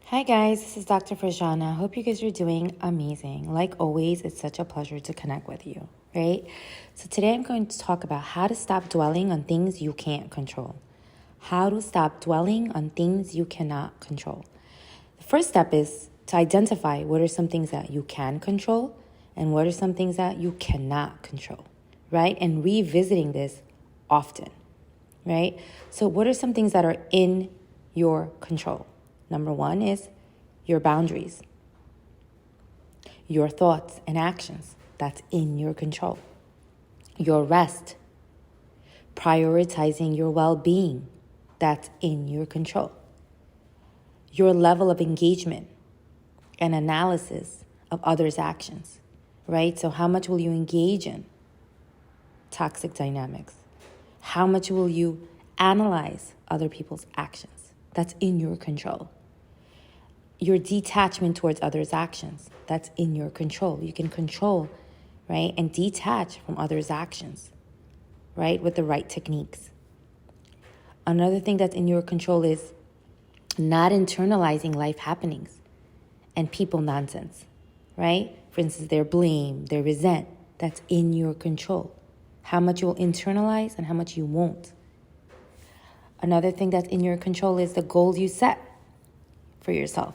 Hi guys, this is Dr. Farjana. Hope you guys are doing amazing. Like always, it's such a pleasure to connect with you, right? So today I'm going to talk about how to stop dwelling on things you can't control. How to stop dwelling on things you cannot control. The first step is to identify what are some things that you can control and what are some things that you cannot control, right? And revisiting this often, right? So what are some things that are in your control? Number one is your boundaries, your thoughts and actions. That's in your control. Your rest, prioritizing your well-being. That's in your control. Your level of engagement and analysis of others' actions, right? So how much will you engage in toxic dynamics? How much will you analyze other people's actions? That's in your control. Your detachment towards others' actions, that's in your control. You can control, right, and detach from others' actions, right, with the right techniques. Another thing that's in your control is not internalizing life happenings and people nonsense, right? For instance, their blame, their resent, that's in your control. How much you'll internalize and how much you won't. Another thing that's in your control is the goals you set for yourself.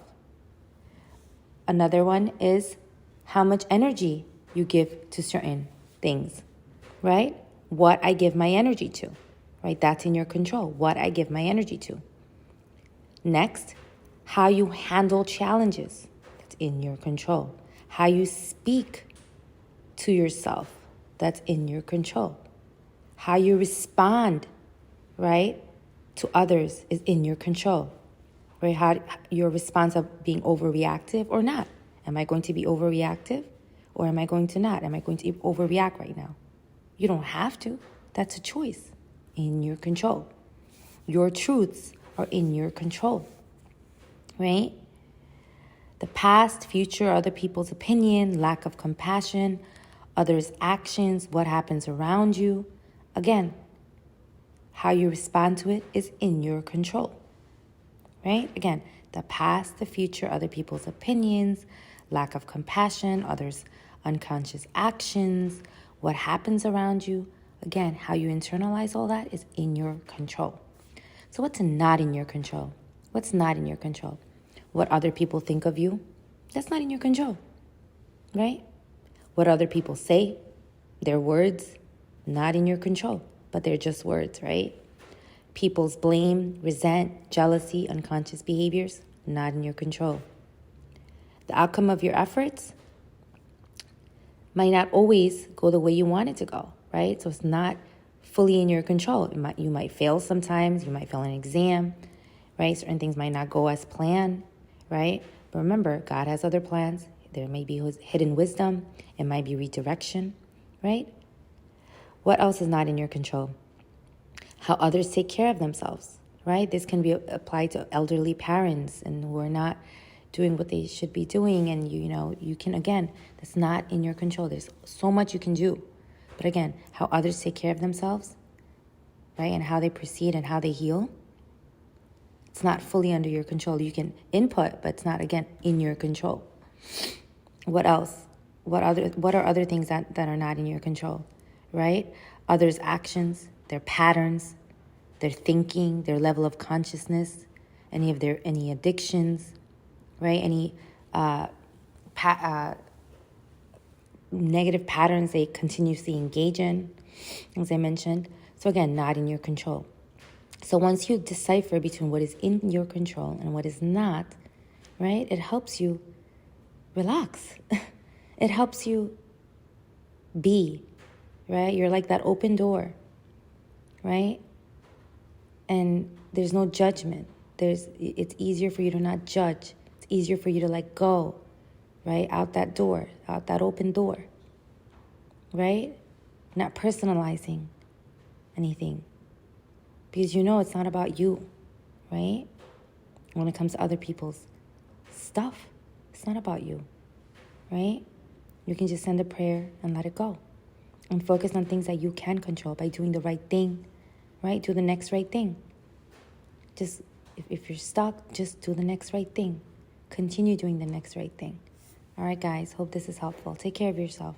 Another one is how much energy you give to certain things, right? What I give my energy to, right? That's in your control, what I give my energy to. Next, how you handle challenges, that's in your control. How you speak to yourself, that's in your control. How you respond, right, to others is in your control. Right? How your response of being overreactive or not. Am I going to be overreactive or am I going to not? Am I going to overreact right now? You don't have to. That's a choice in your control. Your truths are in your control, right? The past, future, other people's opinion, lack of compassion, others' actions, what happens around you. Again, how you respond to it is in your control. Right? Again, the past, the future, other people's opinions, lack of compassion, others' unconscious actions, what happens around you. Again, how you internalize all that is in your control. So what's not in your control? What's not in your control? What other people think of you? That's not in your control, right? What other people say, their words, not in your control, but they're just words, right? People's blame, resent, jealousy, unconscious behaviors, not in your control. The outcome of your efforts might not always go the way you want it to go, right? So it's not fully in your control. You might fail sometimes. You might fail an exam, right? Certain things might not go as planned, right? But remember, God has other plans. There may be hidden wisdom. It might be redirection, right? What else is not in your control? How others take care of themselves, right? This can be applied to elderly parents and who are not doing what they should be doing. And you can, again, that's not in your control. There's so much you can do. But again, how others take care of themselves, right? And how they proceed and how they heal. It's not fully under your control. You can input, but it's not, again, in your control. What else? What are other things that are not in your control, right? Others' actions, their patterns, their thinking, their level of consciousness, any addictions, right? Any negative patterns they continuously engage in, as I mentioned. So again, not in your control. So once you decipher between what is in your control and what is not, right? It helps you relax. It helps you be, right? You're like that open door, right? And there's no judgment. It's easier for you to not judge. It's easier for you to let go, right? Out that door, out that open door, right? Not personalizing anything. Because it's not about you, right? When it comes to other people's stuff, it's not about you, right? You can just send a prayer and let it go. And focus on things that you can control by doing the right thing, right? Do the next right thing. Just, if you're stuck, just do the next right thing. continue doing the next right thing. All right, guys, hope this is helpful. Take care of yourself.